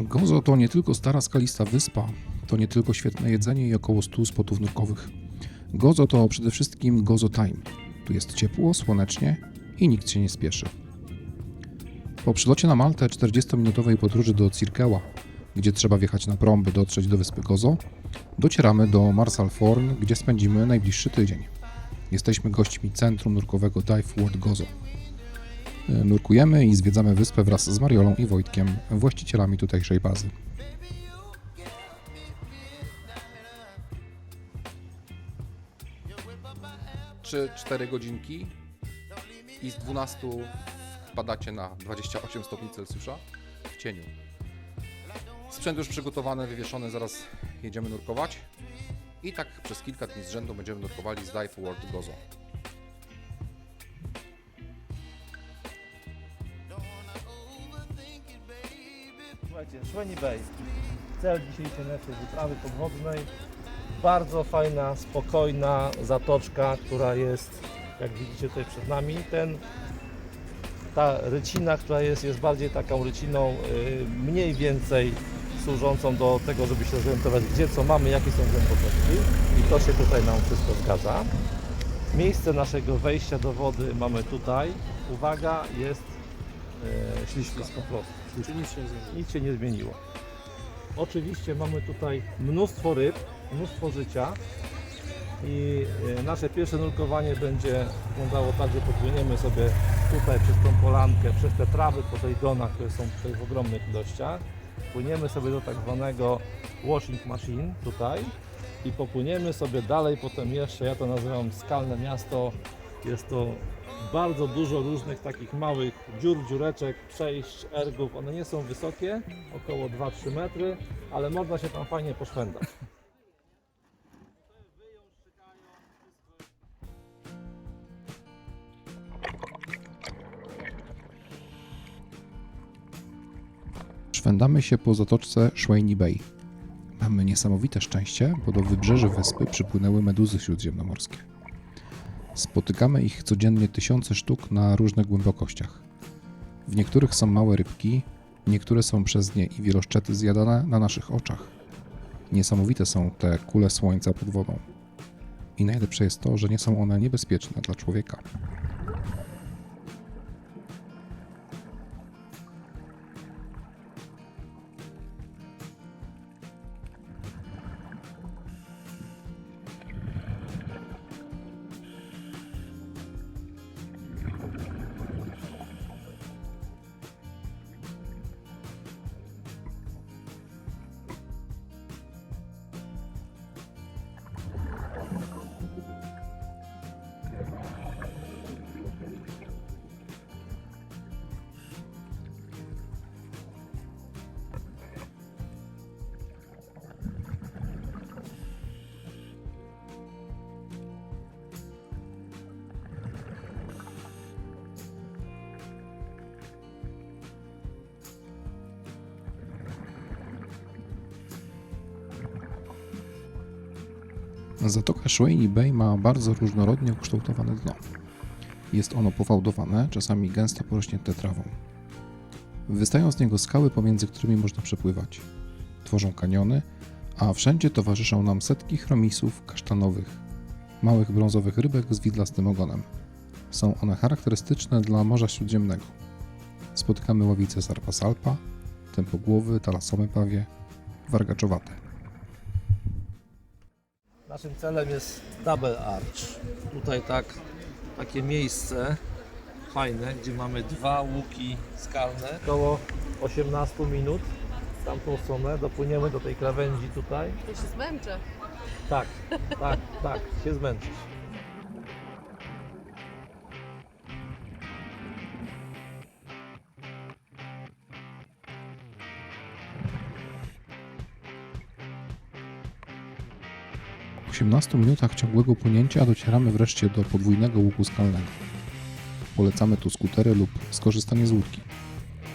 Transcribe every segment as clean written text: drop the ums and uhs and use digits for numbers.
Gozo to nie tylko stara skalista wyspa, to nie tylko świetne jedzenie i około 100 spotów nurkowych. Gozo to przede wszystkim Gozo Time. Tu jest ciepło, słonecznie i nikt się nie spieszy. Po przylocie na Maltę 40-minutowej podróży do Cirkeła, gdzie trzeba wjechać na prom, by dotrzeć do wyspy Gozo, docieramy do Marsalforn, gdzie spędzimy najbliższy tydzień. Jesteśmy gośćmi centrum nurkowego Dive World Gozo. Nurkujemy i zwiedzamy wyspę wraz z Mariolą i Wojtkiem, właścicielami tutejszej bazy. Czy 4 godzinki i z 12 wpadacie na 28 stopni Celsjusza w cieniu. Sprzęt już przygotowany, wywieszony, zaraz jedziemy nurkować. I tak przez kilka dni z rzędu będziemy nurkowali z Dive World Gozo. Słuchajcie, Szweni Bay, cel dzisiejszej naszej wyprawy podwodnej. Bardzo fajna, spokojna zatoczka, która jest, jak widzicie tutaj przed nami. Ta rycina, która jest bardziej taką ryciną mniej więcej służącą do tego, żeby się zorientować, gdzie co mamy, jakie są głębokości. I to się tutaj nam wszystko zgadza. Miejsce naszego wejścia do wody mamy tutaj. Uwaga, jest ślisko po prostu. Nic się nie zmieniło. Oczywiście mamy tutaj mnóstwo ryb, mnóstwo życia i nasze pierwsze nurkowanie będzie wyglądało tak, że popłyniemy sobie tutaj przez tą polankę, przez te trawy Poseidona, które są tutaj w ogromnych ilościach. Płyniemy sobie do tak zwanego washing machine tutaj i popłyniemy sobie dalej, potem jeszcze, ja to nazywam skalne miasto. Jest to bardzo dużo różnych takich małych dziureczek, przejść, ergów. One nie są wysokie, około 2-3 metry, ale można się tam fajnie poszwędzać. Szwendamy się po zatoczce Szweni Bay. Mamy niesamowite szczęście, bo do wybrzeży wyspy przypłynęły meduzy śródziemnomorskie. Spotykamy ich codziennie tysiące sztuk na różnych głębokościach. W niektórych są małe rybki, niektóre są przez nie i wieloszczety zjadane na naszych oczach. Niesamowite są te kule słońca pod wodą. I najlepsze jest to, że nie są one niebezpieczne dla człowieka. Zatoka Szweni Bay ma bardzo różnorodnie ukształtowane dno. Jest ono pofałdowane, czasami gęsto porośnięte trawą. Wystają z niego skały, pomiędzy którymi można przepływać. Tworzą kaniony, a wszędzie towarzyszą nam setki chromisów kasztanowych, małych brązowych rybek z widlastym ogonem. Są one charakterystyczne dla Morza Śródziemnego. Spotykamy ławice sarpasalpa, tępogłowy, talasome pawie, wargaczowate. Naszym celem jest Double Arch. Tutaj takie miejsce fajne, gdzie mamy 2 łuki skalne. Około 18 minut w tamtą stronę dopłyniemy do tej krawędzi tutaj. Ja się zmęczę. Tak, się zmęczysz. Po 18 minutach ciągłego płynięcia docieramy wreszcie do podwójnego łuku skalnego. Polecamy tu skutery lub skorzystanie z łódki,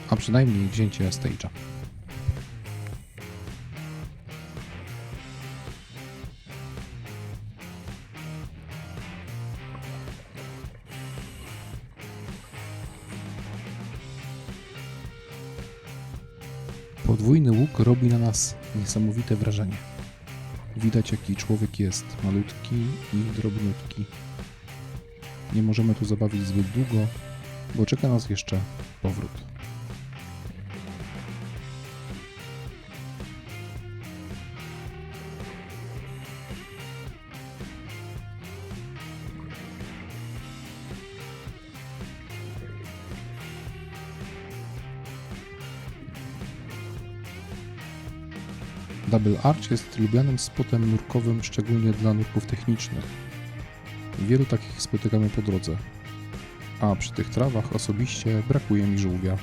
a przynajmniej wzięcie stage'a. Podwójny łuk robi na nas niesamowite wrażenie. Widać, jaki człowiek jest malutki i drobniutki. Nie możemy tu zabawić zbyt długo, bo czeka nas jeszcze powrót. Double Arch jest lubianym spotem nurkowym, szczególnie dla nurków technicznych. Wielu takich spotykamy po drodze, a przy tych trawach osobiście brakuje mi żółwia.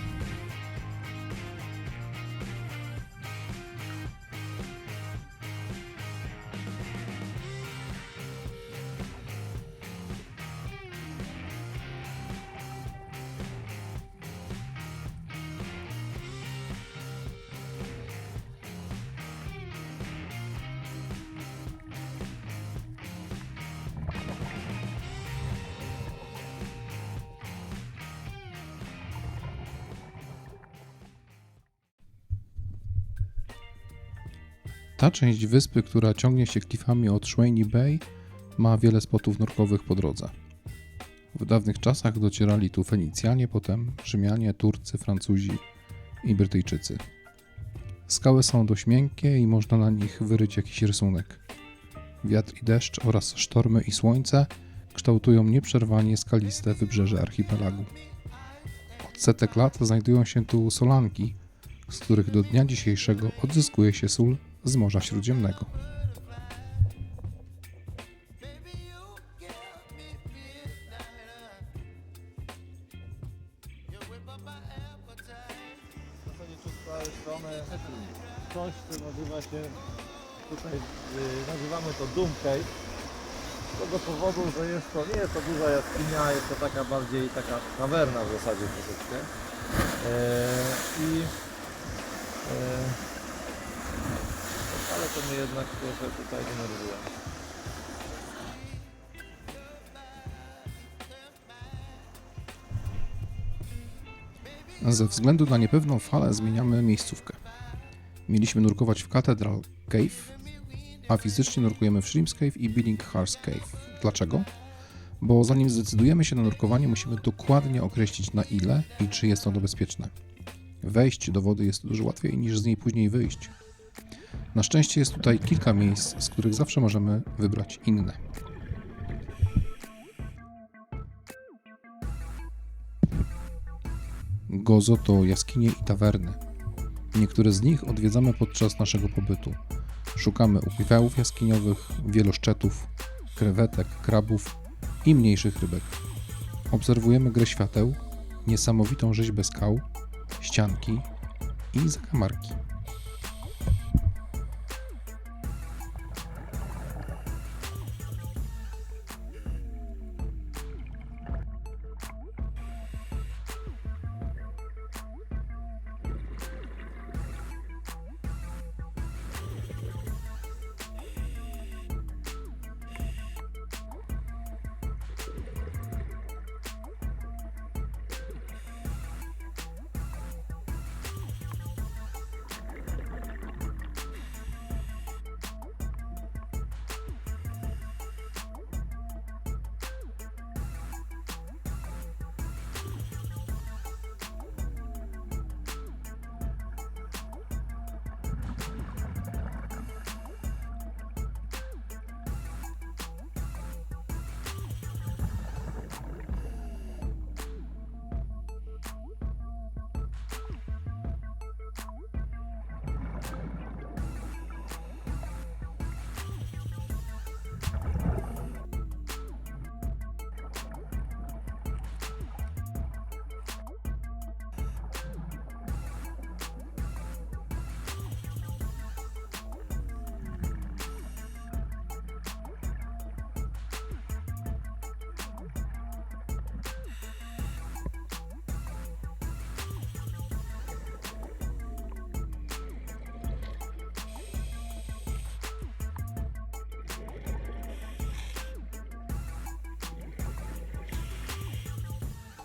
Ta część wyspy, która ciągnie się klifami od Swainy Bay, ma wiele spotów nurkowych po drodze. W dawnych czasach docierali tu Fenicjanie, potem Rzymianie, Turcy, Francuzi i Brytyjczycy. Skały są dość miękkie i można na nich wyryć jakiś rysunek. Wiatr i deszcz oraz sztormy i słońce kształtują nieprzerwanie skaliste wybrzeże archipelagu. Od setek lat znajdują się tu solanki, z których do dnia dzisiejszego odzyskuje się sól z Morza Śródziemnego. W zasadzie tu z prawej strony coś, co nazywa się, tutaj nazywamy to Doom Cave. Z tego powodu, że nie jest to duża jaskinia, jest to taka bardziej taka tawerna w zasadzie troszeczkę. Ale to mnie jednak trochę tutaj denerwuje. Ze względu na niepewną falę zmieniamy miejscówkę. Mieliśmy nurkować w Cathedral Cave, a fizycznie nurkujemy w Shrimps Cave i Billinghurst Cave. Dlaczego? Bo zanim zdecydujemy się na nurkowanie, musimy dokładnie określić na ile i czy jest ono bezpieczne. Wejść do wody jest dużo łatwiej niż z niej później wyjść. Na szczęście jest tutaj kilka miejsc, z których zawsze możemy wybrać inne. Gozo to jaskinie i tawerny. Niektóre z nich odwiedzamy podczas naszego pobytu. Szukamy upływowych jaskiniowych, wieloszczetów, krewetek, krabów i mniejszych rybek. Obserwujemy grę świateł, niesamowitą rzeźbę skał, ścianki i zakamarki.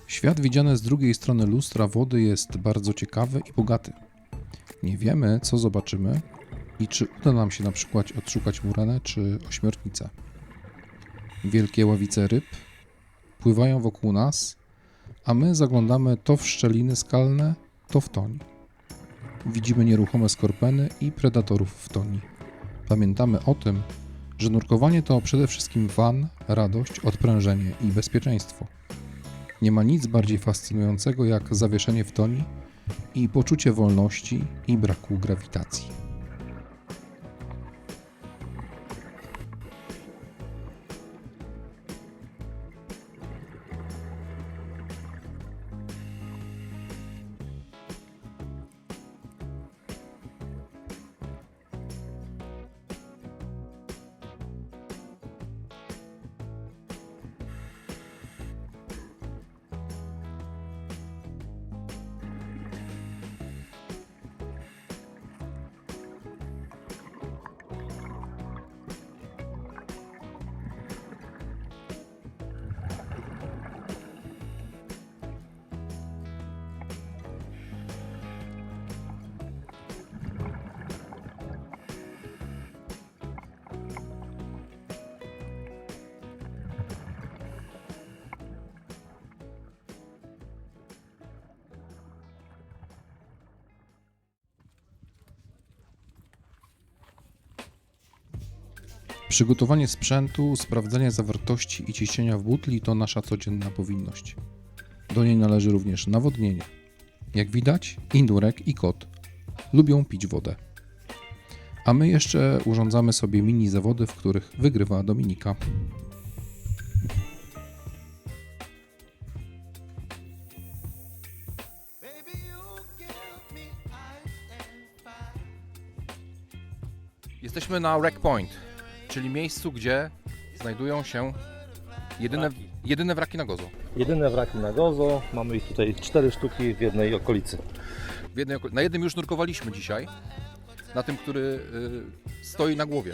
Świat widziany z drugiej strony lustra wody jest bardzo ciekawy i bogaty. Nie wiemy, co zobaczymy i czy uda nam się na przykład odszukać murenę czy ośmiornicę. Wielkie ławice ryb pływają wokół nas, a my zaglądamy to w szczeliny skalne, to w toń. Widzimy nieruchome skorpeny i predatorów w toni. Pamiętamy o tym, że nurkowanie to przede wszystkim fan, radość, odprężenie i bezpieczeństwo. Nie ma nic bardziej fascynującego jak zawieszenie w toni i poczucie wolności i braku grawitacji. Przygotowanie sprzętu, sprawdzenie zawartości i ciśnienia w butli to nasza codzienna powinność. Do niej należy również nawodnienie. Jak widać, Indurek i kot lubią pić wodę. A my jeszcze urządzamy sobie mini zawody, w których wygrywa Dominika. Jesteśmy na Wreck Point, czyli miejscu, gdzie znajdują się jedyne wraki na Gozo. Jedyne wraki na Gozo, mamy ich tutaj 4 sztuki w jednej okolicy. Na jednym już nurkowaliśmy dzisiaj, na tym, który stoi na głowie,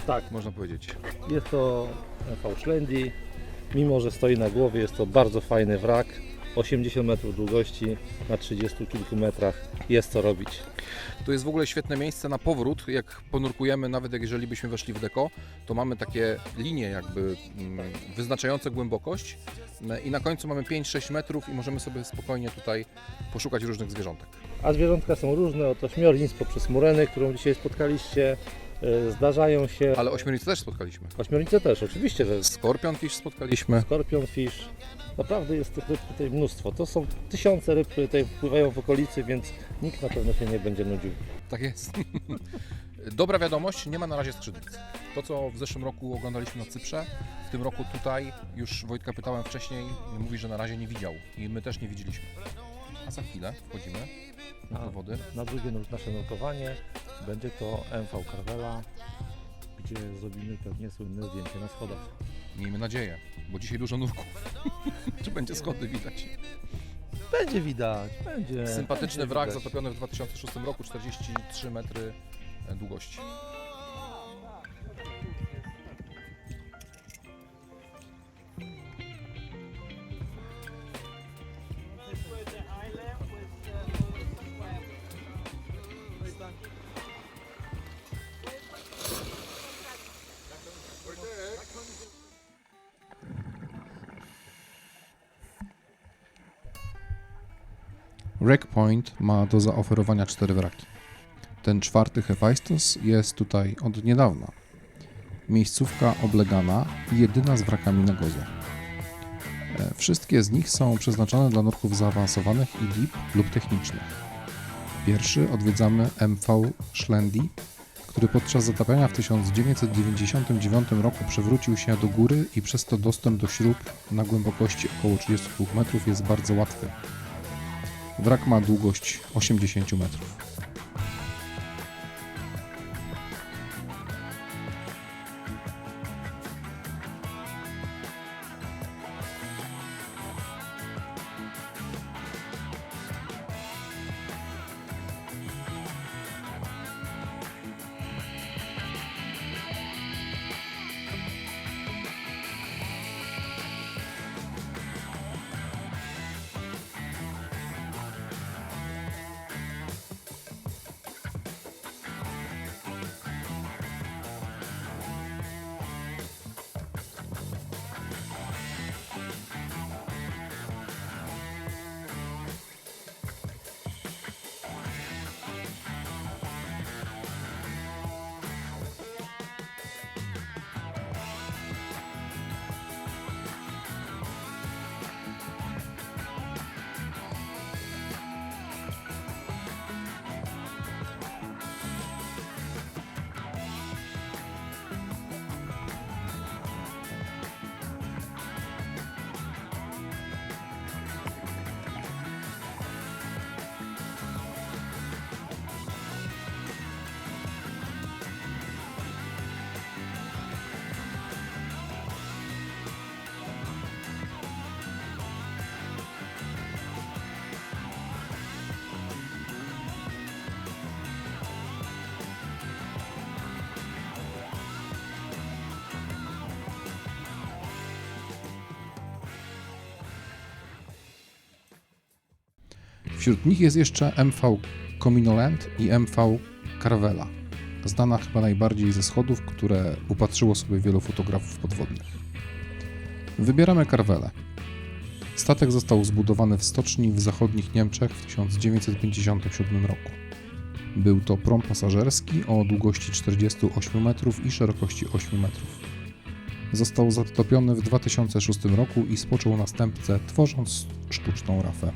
Tak, można powiedzieć. jest to MV Szlendi. Mimo że stoi na głowie, jest to bardzo fajny wrak. 80 metrów długości na 30 kilku metrach. Jest co robić. To jest w ogóle świetne miejsce na powrót, jak ponurkujemy, nawet jak jeżeli byśmy weszli w deko, to mamy takie linie jakby wyznaczające głębokość i na końcu mamy 5-6 metrów i możemy sobie spokojnie tutaj poszukać różnych zwierzątek. A zwierzątka są różne, oto śmiornic poprzez mureny, którą dzisiaj spotkaliście. Zdarzają się... Ale ośmiornice też spotkaliśmy. Ośmiornice też, oczywiście, że Skorpion fish spotkaliśmy. skorpion fish. Naprawdę jest tych ryb tutaj mnóstwo. To są tysiące ryb, które tutaj pływają w okolicy, więc nikt na pewno się nie będzie nudził. Tak jest. Dobra wiadomość, nie ma na razie skrzydlic. To, co w zeszłym roku oglądaliśmy na Cyprze, w tym roku tutaj, już Wojtka pytałem wcześniej, mówi, że na razie nie widział i my też nie widzieliśmy. A za chwilę wchodzimy do wody. Na drugie nasze nurkowanie będzie to MV Carvela, gdzie zrobimy pewnie słynne zdjęcie na schodach. Miejmy nadzieję, bo dzisiaj dużo nurków. Czy będzie schody widać? Będzie widać, będzie. Sympatyczny będzie wrak widać. zatopiony w 2006 roku, 43 metry długości. Wreck Point ma do zaoferowania 4 wraki. Ten czwarty Hephaistos jest tutaj od niedawna. Miejscówka oblegana i jedyna z wrakami na Gozo. Wszystkie z nich są przeznaczone dla nurków zaawansowanych i deep lub technicznych. Pierwszy odwiedzamy MV Szlendi, który podczas zatapiania w 1999 roku przewrócił się do góry i przez to dostęp do śrub na głębokości około 32 metrów jest bardzo łatwy. Wrak ma długość 80 metrów. Wśród nich jest jeszcze MV Cominoland i MV Caravela, znana chyba najbardziej ze schodów, które upatrzyło sobie wielu fotografów podwodnych. Wybieramy Carvelę. Statek został zbudowany w stoczni w zachodnich Niemczech w 1957 roku. Był to prom pasażerski o długości 48 metrów i szerokości 8 metrów. Został zatopiony w 2006 roku i spoczął następcę, tworząc sztuczną rafę.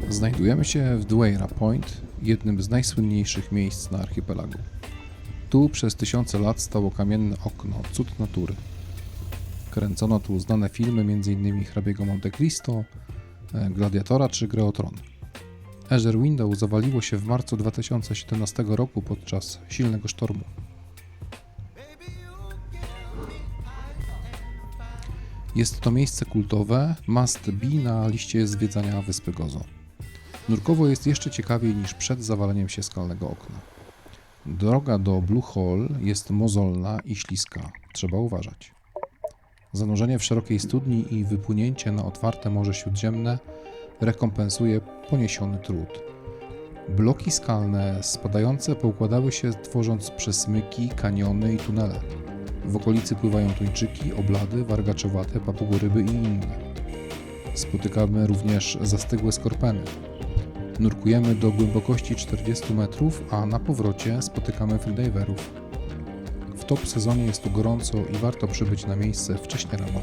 Znajdujemy się w Dueira Point, jednym z najsłynniejszych miejsc na archipelagu. Tu przez tysiące lat stało kamienne okno, cud natury. Kręcono tu znane filmy, m.in. hrabiego Monte Cristo, Gladiatora czy Grę o Tron. Azure Window zawaliło się w marcu 2017 roku podczas silnego sztormu. Jest to miejsce kultowe, must be na liście zwiedzania wyspy Gozo. Nurkowo jest jeszcze ciekawiej niż przed zawaleniem się skalnego okna. Droga do Blue Hole jest mozolna i śliska, trzeba uważać. Zanurzenie w szerokiej studni i wypłynięcie na otwarte Morze Śródziemne rekompensuje poniesiony trud. Bloki skalne spadające poukładały się, tworząc przesmyki, kaniony i tunele. W okolicy pływają tuńczyki, oblady, wargaczowate, papugoryby i inne. Spotykamy również zastygłe skorpeny. Nurkujemy do głębokości 40 metrów, a na powrocie spotykamy freediverów. W top sezonie jest tu gorąco i warto przybyć na miejsce wcześnie rano.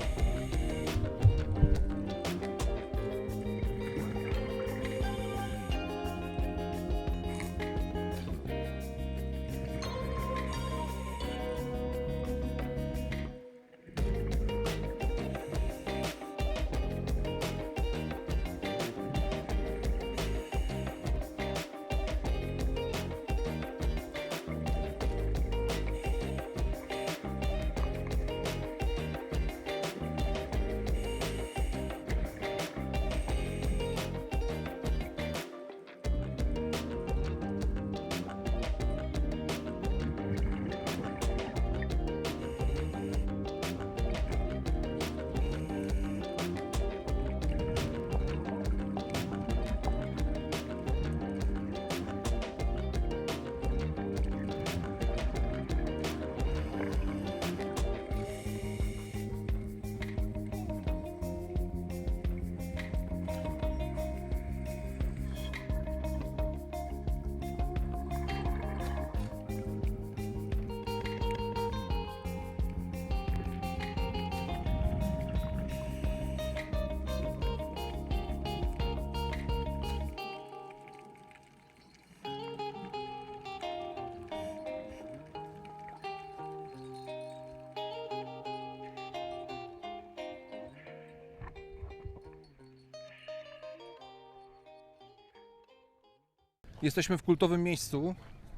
Jesteśmy w kultowym miejscu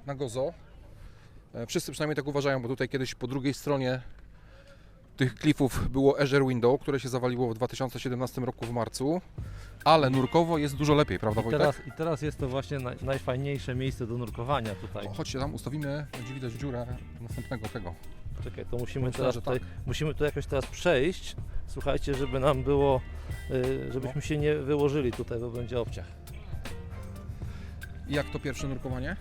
na Gozo. Wszyscy przynajmniej tak uważają, bo tutaj kiedyś po drugiej stronie tych klifów było Azure Window, które się zawaliło w 2017 roku w marcu, ale nurkowo jest dużo lepiej, prawda Wojtek? I teraz jest to właśnie najfajniejsze miejsce do nurkowania tutaj. Chodźcie tam, ustawimy, będzie widać dziurę następnego tego. Czekaj, to musimy Myślę, teraz że tutaj, tak. musimy tu jakoś teraz przejść, słuchajcie, żeby nam było żebyśmy się nie wyłożyli tutaj, bo będzie obciach. I jak to pierwsze nurkowanie?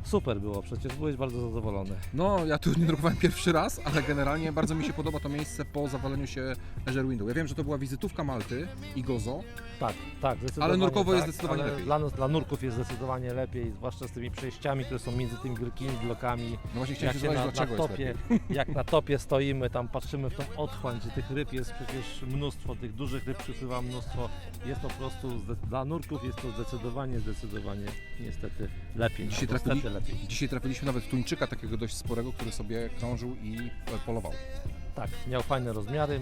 Super było, przecież byłeś bardzo zadowolony. No, ja tu nie nurkowałem pierwszy raz, ale generalnie bardzo mi się podoba to miejsce po zawaleniu się Azure Window. Ja wiem, że to była wizytówka Malty i Gozo. Tak, zdecydowanie. Ale nurkowo jest tak, zdecydowanie ale lepiej. Dla nurków jest zdecydowanie lepiej, zwłaszcza z tymi przejściami, które są między tymi wielkimi blokami. No właśnie Jak chciałem się się zapytać, dlaczego jest topie, lepiej. jak na topie stoimy, tam patrzymy w tą otchłań, gdzie tych ryb jest przecież mnóstwo, tych dużych ryb przypływa mnóstwo. Jest po prostu, dla nurków jest to zdecydowanie niestety lepiej. Niestety lepiej. Dzisiaj trafiliśmy nawet w tuńczyka takiego dość sporego, który sobie krążył i polował. Tak, miał fajne rozmiary,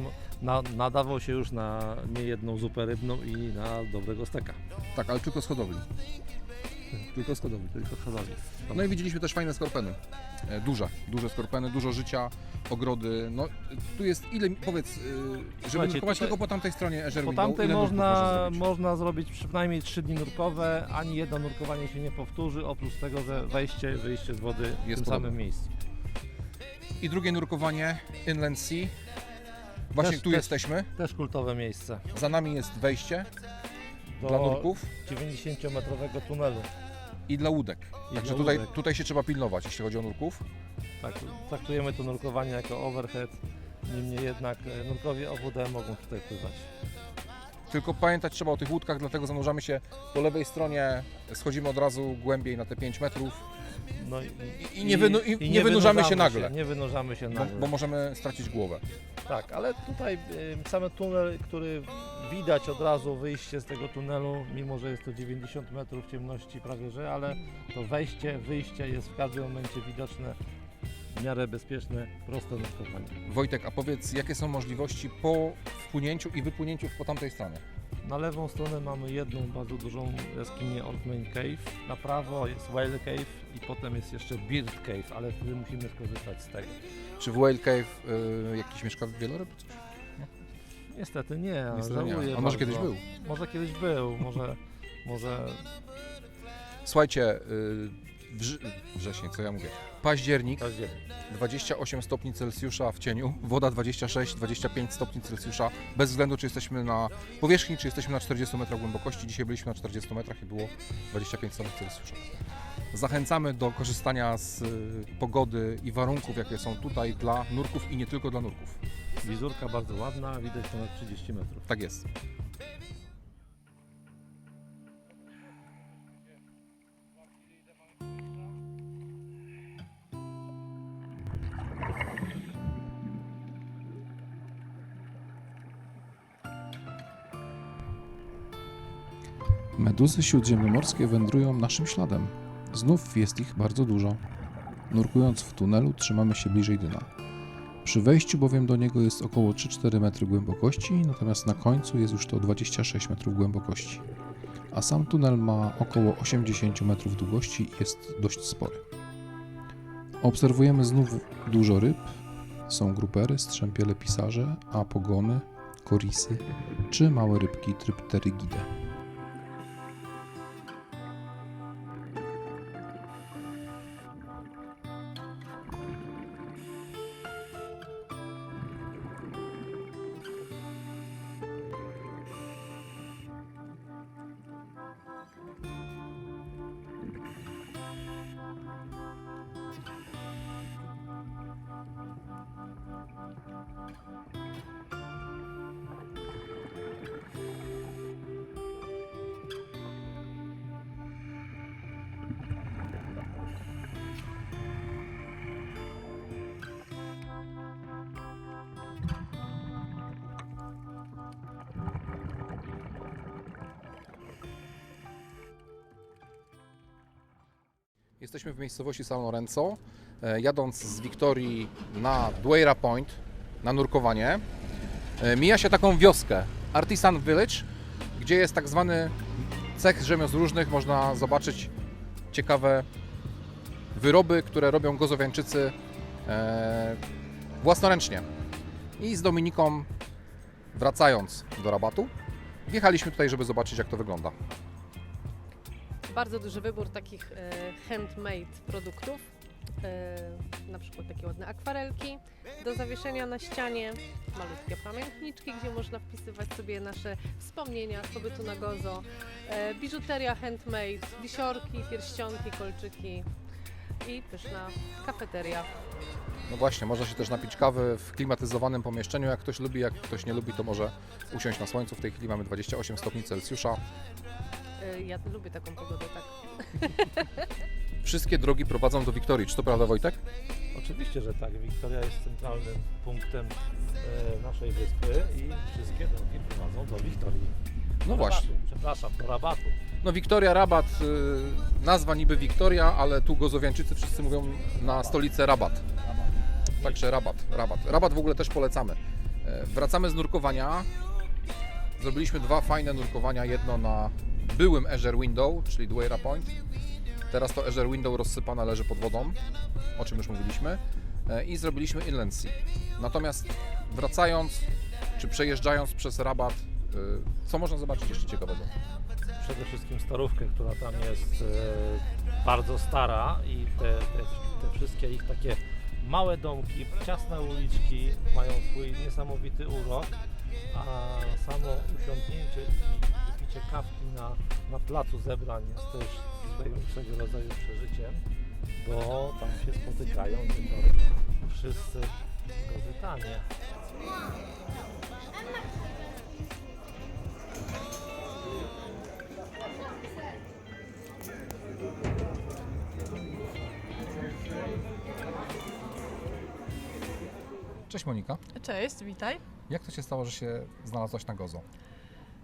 nadawał się już na niejedną zupę rybną i na dobrego steka. Tak, ale tylko z hodowli. Tylko schodowi. No i widzieliśmy też fajne skorpeny. Duże skorpeny, dużo życia, ogrody. No tu jest ile, powiedz, żeby Słuchajcie, nurkować tutaj- tylko po tamtej stronie Azure Po Window, tamtej ile nurków zrobić? można zrobić przynajmniej 3 dni nurkowe, ani jedno nurkowanie się nie powtórzy, oprócz tego, że wejście i wyjście z wody w Jest tym podobne. samym miejscu. I drugie nurkowanie Inland Sea. Właśnie Też- tu też- jesteśmy. Też kultowe miejsce. Za nami jest wejście Do dla nurków 90-metrowego tunelu. i dla łódek. I Także dla łódek. tutaj się trzeba pilnować, jeśli chodzi o nurków. Tak, traktujemy to nurkowanie jako overhead, niemniej jednak nurkowie OWD mogą tutaj pływać. Tylko pamiętać trzeba o tych łódkach, dlatego zanurzamy się po lewej stronie, schodzimy od razu głębiej na te 5 metrów, No I nie wynurzamy się nagle. Nie wynurzamy się bo, nagle. bo możemy stracić głowę. Tak, ale tutaj sam tunel, który widać od razu wyjście z tego tunelu, mimo że jest to 90 metrów ciemności prawie że, ale to wejście, wyjście jest w każdym momencie widoczne, w miarę bezpieczne, proste nurkowanie. Wojtek, a powiedz, jakie są możliwości po wpłynięciu i wypłynięciu po tamtej stronie? Na lewą stronę mamy jedną bardzo dużą jaskinię Old Main Cave, na prawo jest Whale Cave i potem jest jeszcze Bird Cave, ale wtedy musimy skorzystać z tego. Czy w Whale Cave jakiś mieszka wieloryb? Coś? Niestety nie, Niestety nie. żałuję A może bardzo. kiedyś był? Może kiedyś był, może Słuchajcie, wrzesień, co ja mówię? Październik, październik. 28 stopni Celsjusza w cieniu, woda 26-25 stopni Celsjusza, bez względu czy jesteśmy na powierzchni, czy jesteśmy na 40 metrach głębokości. Dzisiaj byliśmy na 40 metrach i było 25 stopni Celsjusza. Zachęcamy do korzystania z pogody i warunków, jakie są tutaj dla nurków i nie tylko dla nurków. Wizurka bardzo ładna, widać ponad 30 metrów. Tak jest. Meduzy śródziemnomorskie wędrują naszym śladem. Znów jest ich bardzo dużo. Nurkując w tunelu trzymamy się bliżej dna. Przy wejściu bowiem do niego jest około 3-4 metry głębokości, natomiast na końcu jest już to 26 metrów głębokości. A sam tunel ma około 80 metrów długości i jest dość spory. Obserwujemy znów dużo ryb. Są grupery, strzępiele pisarze, apogony, korisy czy małe rybki trypterygidae. Jesteśmy w miejscowości San Lorenzo, jadąc z Wiktorii na Dueira Point, na nurkowanie. Mija się taką wioskę, Artisan Village, gdzie jest tak zwany cech rzemiosł różnych. Można zobaczyć ciekawe wyroby, które robią gozowiańczycy własnoręcznie. I z Dominiką, wracając do Rabatu, wjechaliśmy tutaj, żeby zobaczyć, jak to wygląda. Bardzo duży wybór takich handmade produktów. Na przykład takie ładne akwarelki do zawieszenia na ścianie, malutkie pamiętniczki, gdzie można wpisywać sobie nasze wspomnienia z pobytu na Gozo, biżuteria handmade, wisiorki, pierścionki, kolczyki i pyszna kafeteria. No właśnie, można się też napić kawy w klimatyzowanym pomieszczeniu, jak ktoś lubi, jak ktoś nie lubi, to może usiąść na słońcu. W tej chwili mamy 28 stopni Celsjusza. Ja lubię taką pogodę, tak. Wszystkie drogi prowadzą do Wiktorii, czy to prawda, Wojtek? Oczywiście, że tak. Wiktoria jest centralnym punktem naszej wyspy i wszystkie drogi prowadzą do Wiktorii. No Do właśnie. Rabatu, przepraszam, do Rabatu. No Wiktoria, Rabat, nazwa niby Wiktoria, ale tu gozowiańczycy wszyscy mówią na stolicę Rabat. Także Rabat w ogóle też polecamy. Wracamy z nurkowania. Zrobiliśmy 2 fajne nurkowania. Jedno na byłym Azure Window, czyli Dwayra Point. Teraz to Azure Window rozsypane leży pod wodą, o czym już mówiliśmy. I zrobiliśmy Inland Sea. Natomiast wracając, czy przejeżdżając przez Rabat, co można zobaczyć jeszcze ciekawego? Przede wszystkim starówkę, która tam jest bardzo stara i te wszystkie ich takie małe domki, ciasne uliczki mają swój niesamowity urok, a samo usiądnięcie i picie kawki na placu zebrań jest też swego rodzaju przeżyciem, bo tam się spotykają wieczorem wszyscy gozytanie. Cześć Monika. Cześć, witaj. Jak to się stało, że się znalazłaś na Gozo?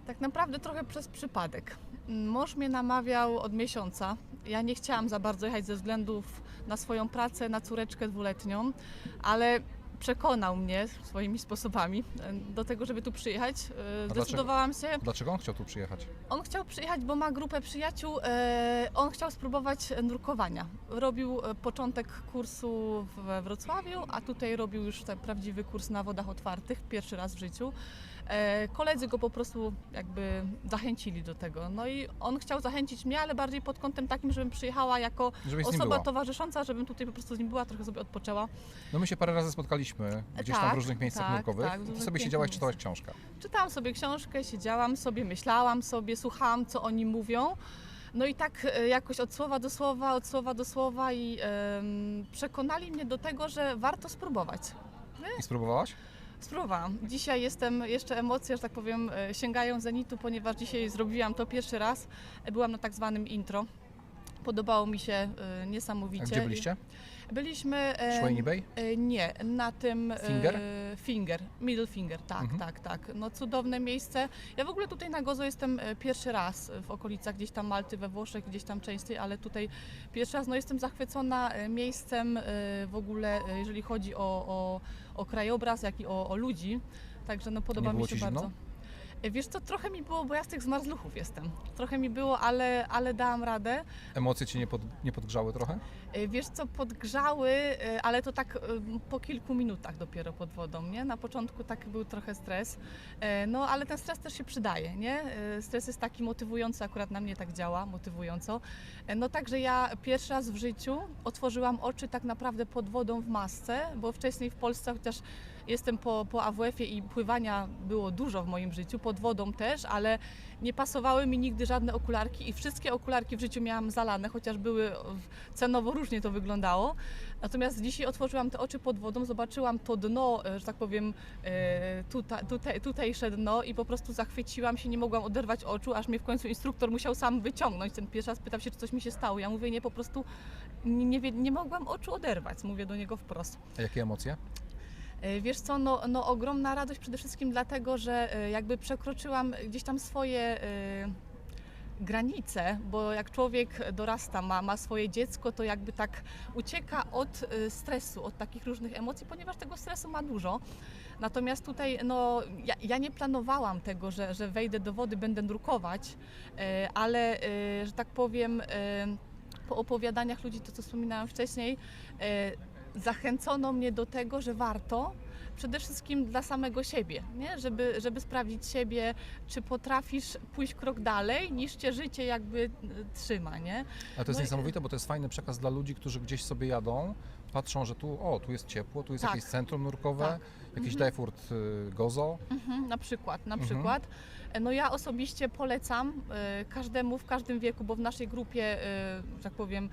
Tak naprawdę trochę przez przypadek. Mąż mnie namawiał od miesiąca. Ja nie chciałam za bardzo jechać ze względów na swoją pracę, na córeczkę 2-letnią, ale przekonał mnie swoimi sposobami do tego, żeby tu przyjechać. Zdecydowałam się. Dlaczego on chciał tu przyjechać? On chciał przyjechać, bo ma grupę przyjaciół. On chciał spróbować nurkowania. Robił początek kursu we Wrocławiu, a tutaj robił już ten prawdziwy kurs na wodach otwartych, pierwszy raz w życiu. Koledzy go po prostu jakby zachęcili do tego. No i on chciał zachęcić mnie, ale bardziej pod kątem takim, żebym przyjechała jako Żebyś z nim osoba była. towarzysząca, żebym tutaj po prostu z nim była, trochę sobie odpoczęła. No my się parę razy spotkaliśmy gdzieś tam w Tak, różnych miejscach tak, nurkowych. tak, w Ty różnych sobie pięknych siedziałaś, miejscach. czytałaś książkę. Czytałam sobie książkę, siedziałam sobie, myślałam sobie, słuchałam, co oni mówią. No i tak jakoś od słowa do słowa i przekonali mnie do tego, że warto spróbować. I spróbowałaś? Spróbowałam. Dzisiaj jeszcze emocje, że tak powiem, sięgają zenitu, ponieważ dzisiaj zrobiłam to pierwszy raz. Byłam na tak zwanym intro. Podobało mi się niesamowicie. A gdzie byliście? Byliśmy... Szwajni Bay? Nie, na tym... Finger? Middle Finger, tak, Mhm. tak. No cudowne miejsce. Ja w ogóle tutaj na Gozo jestem pierwszy raz w okolicach gdzieś tam Malty, we Włoszech, gdzieś tam częściej, ale tutaj pierwszy raz, no jestem zachwycona miejscem w ogóle, jeżeli chodzi o krajobraz, jak i o ludzi. Także no podoba Nie było mi się ci zimno? bardzo. Wiesz co, trochę mi było, bo ja z tych zmarzluchów jestem. Trochę mi było, ale dałam radę. Emocje cię nie podgrzały trochę? Wiesz co, podgrzały, ale to tak po kilku minutach dopiero pod wodą, nie? Na początku tak był trochę stres, no ale ten stres też się przydaje, nie? Stres jest taki motywujący, akurat na mnie tak działa, motywująco. No także ja pierwszy raz w życiu otworzyłam oczy tak naprawdę pod wodą w masce, bo wcześniej w Polsce, chociaż jestem po AWF-ie i pływania było dużo w moim życiu, pod wodą też, ale nie pasowały mi nigdy żadne okularki i wszystkie okularki w życiu miałam zalane, chociaż były cenowo różnie to wyglądało. Natomiast dzisiaj otworzyłam te oczy pod wodą, zobaczyłam to dno, że tak powiem, tutejsze dno i po prostu zachwyciłam się, nie mogłam oderwać oczu, aż mnie w końcu instruktor musiał sam wyciągnąć. Ten pierwszy raz pytał się, czy coś mi się stało. Ja mówię, nie, po prostu nie mogłam oczu oderwać, mówię do niego wprost. A jakie emocje? Wiesz co, no ogromna radość przede wszystkim dlatego, że jakby przekroczyłam gdzieś tam swoje granice, bo jak człowiek dorasta, ma swoje dziecko, to jakby tak ucieka od stresu, od takich różnych emocji, ponieważ tego stresu ma dużo. Natomiast tutaj no, ja nie planowałam tego, że wejdę do wody, będę nurkować, ale że tak powiem, po opowiadaniach ludzi, to co wspominałam wcześniej, zachęcono mnie do tego, że warto, przede wszystkim dla samego siebie, nie? Żeby sprawdzić siebie, czy potrafisz pójść krok dalej, niż cię życie jakby trzyma, nie? Ale to jest No i- niesamowite, bo to jest fajny przekaz dla ludzi, którzy gdzieś sobie jadą, patrzą, że tu jest ciepło, tu jest Tak. jakieś centrum nurkowe, Tak. jakiś Dajfurt Gozo. Na przykład. No ja osobiście polecam każdemu w każdym wieku, bo w naszej grupie, że tak powiem,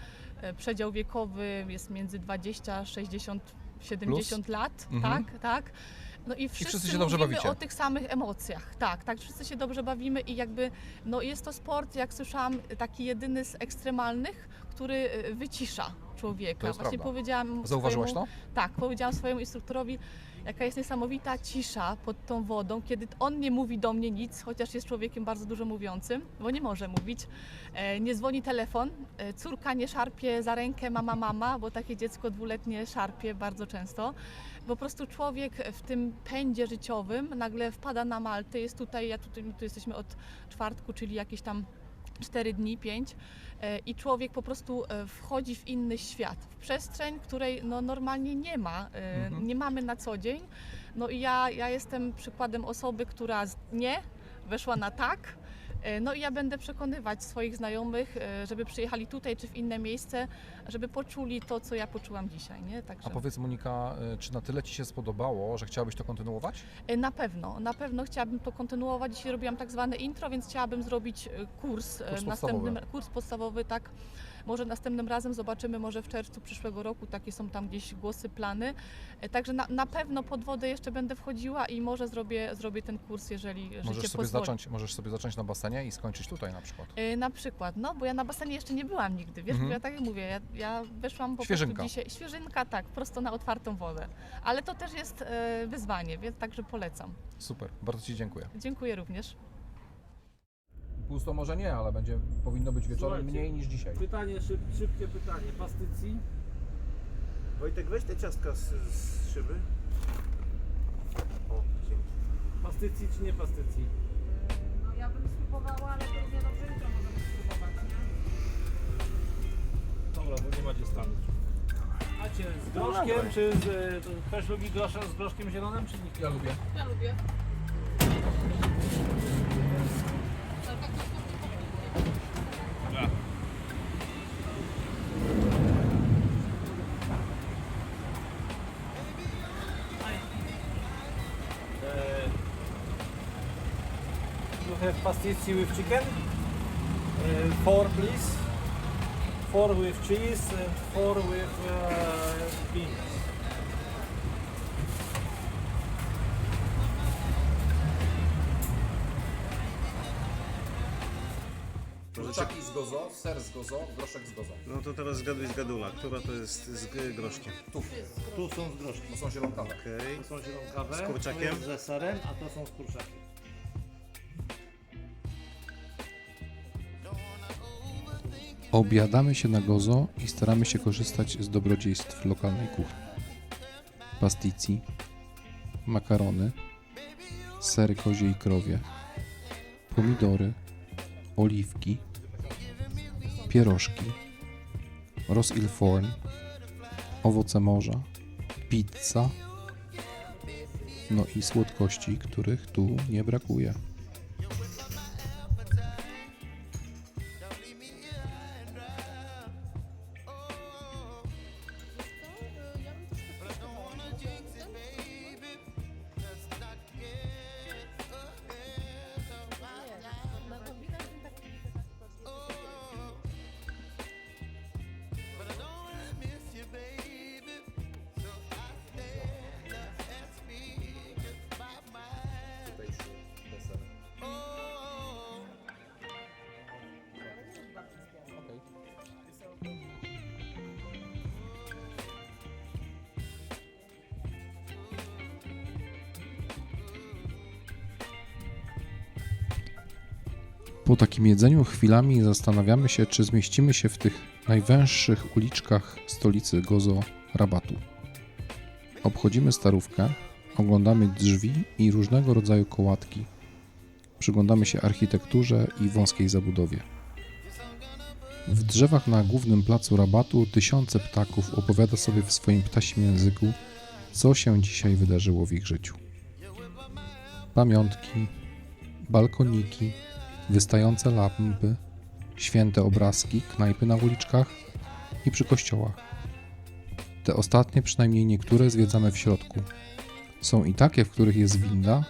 przedział wiekowy jest między 20, 60, 70 lat, Mhm. tak. No i wszyscy się dobrze mówimy bawicie. o tych samych emocjach, tak, wszyscy się dobrze bawimy i jakby, no jest to sport, jak słyszałam, taki jedyny z ekstremalnych, który wycisza człowieka. To jest Właśnie prawda. powiedziałam Zauważyłaś swojemu, to? Tak, powiedziałam swojemu instruktorowi, jaka jest niesamowita cisza pod tą wodą, kiedy on nie mówi do mnie nic, chociaż jest człowiekiem bardzo dużo mówiącym, bo nie może mówić. Nie dzwoni telefon, córka nie szarpie za rękę mama, bo takie dziecko 2-letnie szarpie bardzo często. Po prostu człowiek w tym pędzie życiowym nagle wpada na Maltę, jest tutaj, my tu jesteśmy od czwartku, czyli jakieś tam 4 dni, 5 i człowiek po prostu wchodzi w inny świat, w przestrzeń, której no, normalnie nie ma, nie mamy na co dzień. No i ja jestem przykładem osoby, która z nie weszła na tak. No i ja będę przekonywać swoich znajomych, żeby przyjechali tutaj czy w inne miejsce, żeby poczuli to, co ja poczułam dzisiaj, nie? Także... A powiedz Monika, czy na tyle Ci się spodobało, że chciałabyś to kontynuować? Na pewno chciałabym to kontynuować. Dzisiaj robiłam tak zwane intro, więc chciałabym zrobić kurs kurs podstawowy, tak. Może następnym razem zobaczymy, może w czerwcu przyszłego roku, takie są tam gdzieś głosy, plany. Także na pewno pod wodę jeszcze będę wchodziła i może zrobię ten kurs, jeżeli życie pozwoli. Możesz sobie zacząć na basenie i skończyć tutaj na przykład. Na przykład, no bo ja na basenie jeszcze nie byłam nigdy, wiesz, bo ja tak jak mówię, ja weszłam po Świeżynka. prostu dzisiaj, świeżynka, tak, prosto na otwartą wodę. Ale to też jest wyzwanie, więc także polecam. Super, bardzo Ci dziękuję. Dziękuję również. Pusto może nie, ale powinno być wieczorem Słuchajcie, mniej niż dzisiaj. Pytanie, szybkie pytanie. Pastycji? Wojtek, weź te ciastka z szyby. O, dzięki. Pastycji czy nie pastycji? No ja bym spróbowała, ale to równie dobrze jutro możemy spróbować, nie? Dobra, bo nie ma gdzie stanąć. Macie z groszkiem, czy też lubi grosza z groszkiem zielonym, czy nikt? Ja lubię. Ja lubię. You have pastici with chicken? 4 please. 4 with cheese and 4 with beans. Kurczaki z gozo, ser z gozo, groszek z gozo. No to teraz zgaduj z gadula, która to jest z groszkiem. Tu są z groszkiem. To są zielonkawe. Okej. To są zielonkawe. Z kurczakiem? To jest ze serem, a to są z kurczakiem. Obiadamy się na gozo i staramy się korzystać z dobrodziejstw lokalnej kuchni. Pastici, makarony, sery kozie i krowie, pomidory, oliwki, pierożki, ros il forn, owoce morza, pizza, no i słodkości, których tu nie brakuje. Po takim jedzeniu chwilami zastanawiamy się, czy zmieścimy się w tych najwęższych uliczkach stolicy Gozo Rabatu. Obchodzimy starówkę, oglądamy drzwi i różnego rodzaju kołatki. Przyglądamy się architekturze i wąskiej zabudowie. W drzewach na głównym placu Rabatu tysiące ptaków opowiada sobie w swoim ptasim języku co się dzisiaj wydarzyło w ich życiu. Pamiątki, balkoniki, wystające lampy, święte obrazki, knajpy na uliczkach i przy kościołach. Te ostatnie, przynajmniej niektóre, zwiedzamy w środku. Są i takie, w których jest winda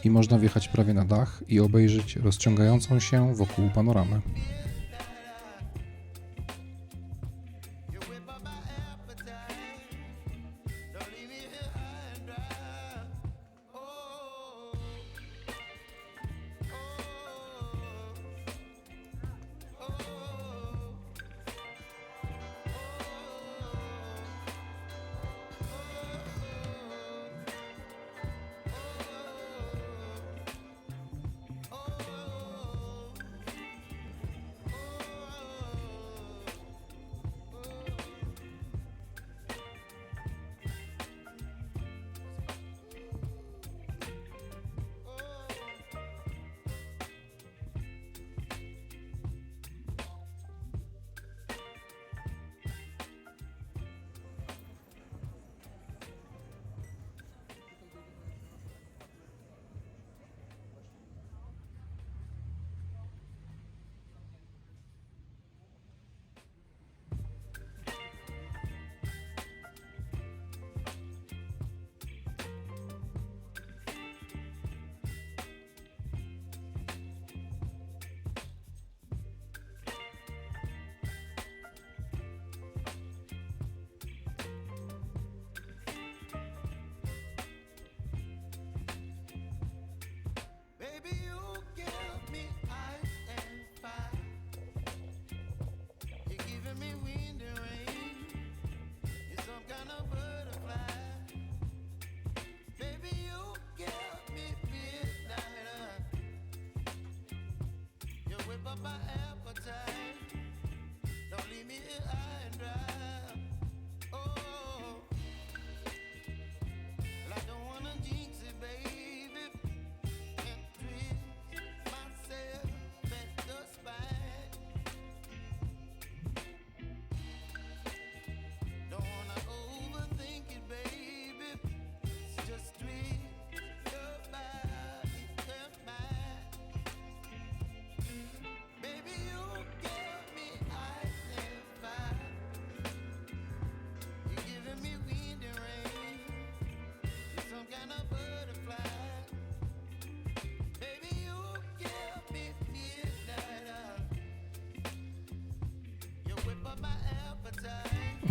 i można wjechać prawie na dach i obejrzeć rozciągającą się wokół panoramę.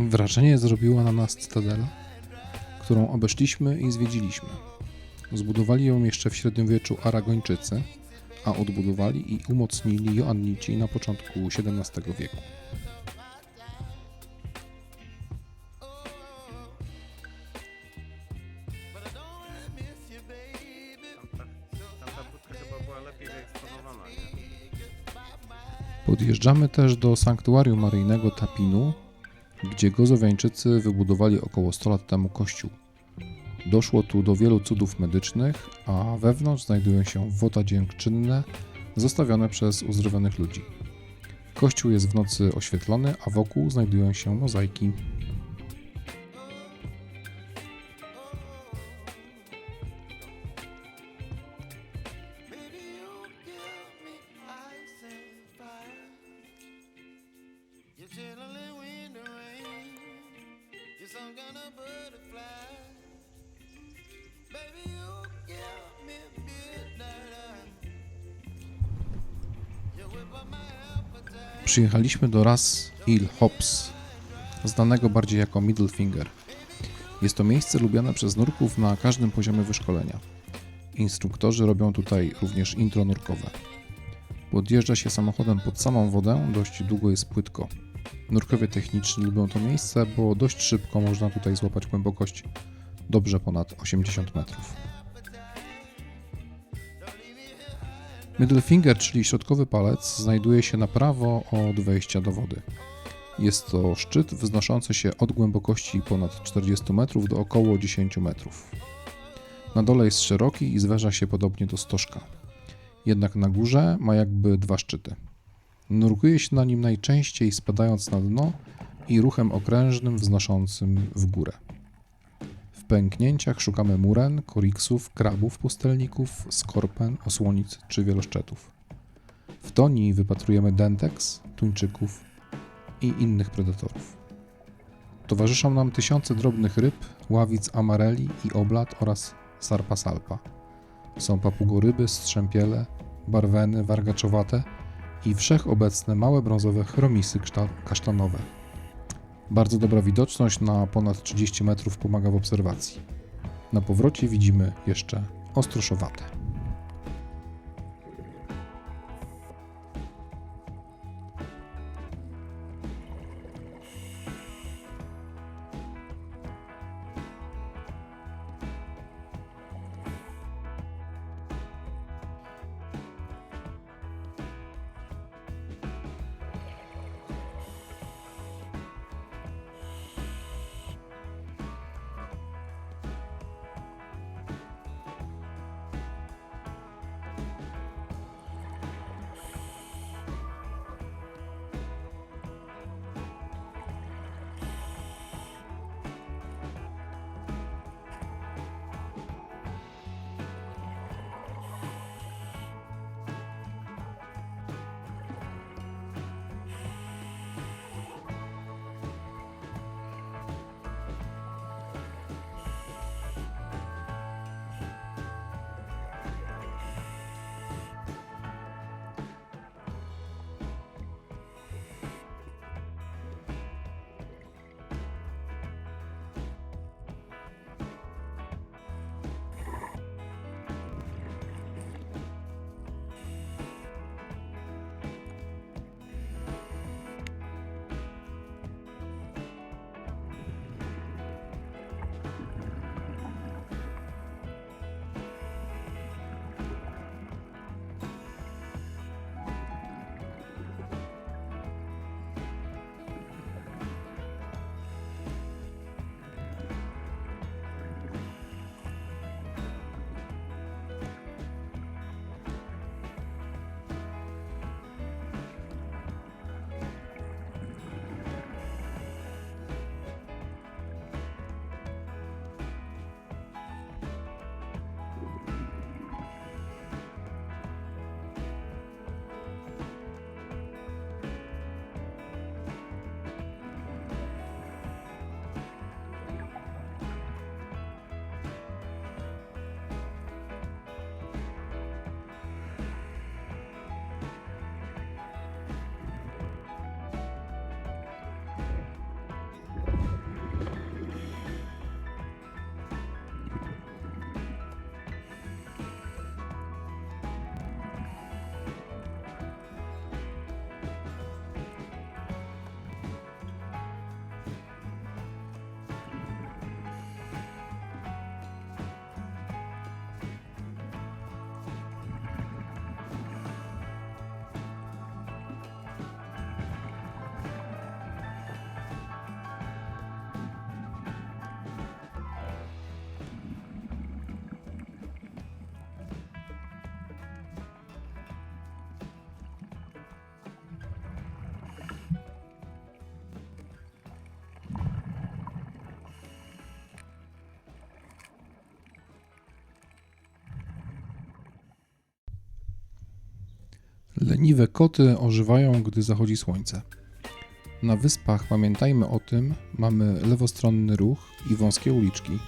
Wrażenie zrobiła na nas cytadela, którą obeszliśmy i zwiedziliśmy. Zbudowali ją jeszcze w średniowieczu Aragończycy, a odbudowali i umocnili Joannici na początku XVII wieku. Tamta budka chyba była lepiej wyeksponowana, nie? Podjeżdżamy też do sanktuarium maryjnego Tapinu, gdzie Gozowiańczycy wybudowali około 100 lat temu kościół. Doszło tu do wielu cudów medycznych, a wewnątrz znajdują się woda dziękczynne zostawione przez uzdrowionych ludzi. Kościół jest w nocy oświetlony, a wokół znajdują się mozaiki. Przyjechaliśmy do Ras Il Hops, znanego bardziej jako Middle Finger. Jest to miejsce lubiane przez nurków na każdym poziomie wyszkolenia. Instruktorzy robią tutaj również intro nurkowe. Podjeżdża się samochodem pod samą wodę, dość długo jest płytko. Nurkowie techniczni lubią to miejsce, bo dość szybko można tutaj złapać głębokość dobrze ponad 80 metrów. Middle finger, czyli środkowy palec, znajduje się na prawo od wejścia do wody. Jest to szczyt wznoszący się od głębokości ponad 40 metrów do około 10 metrów. Na dole jest szeroki i zwęża się podobnie do stożka. Jednak na górze ma jakby dwa szczyty. Nurkuje się na nim najczęściej spadając na dno i ruchem okrężnym wznoszącym w górę. W pęknięciach szukamy muren, koriksów, krabów pustelników, skorpen, osłonic czy wieloszczetów. W toni wypatrujemy dentex, tuńczyków i innych predatorów. Towarzyszą nam tysiące drobnych ryb, ławic amareli i oblat oraz sarpa salpa. Są papugoryby, strzępiele, barweny, wargaczowate i wszechobecne małe brązowe chromisy kasztanowe. Bardzo dobra widoczność na ponad 30 metrów pomaga w obserwacji. Na powrocie widzimy jeszcze ostroszowate. Leniwe koty ożywają, gdy zachodzi słońce. Na wyspach, pamiętajmy o tym, mamy lewostronny ruch i wąskie uliczki.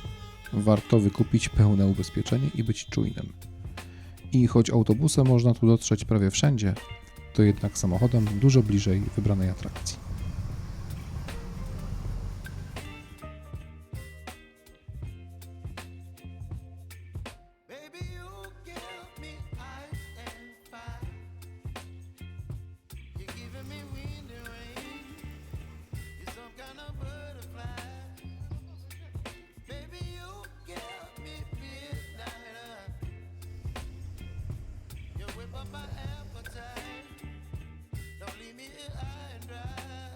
Warto wykupić pełne ubezpieczenie i być czujnym. I choć autobusem można tu dotrzeć prawie wszędzie, to jednak samochodem dużo bliżej wybranej atrakcji. Whip up my appetite. Don't leave me here high and dry.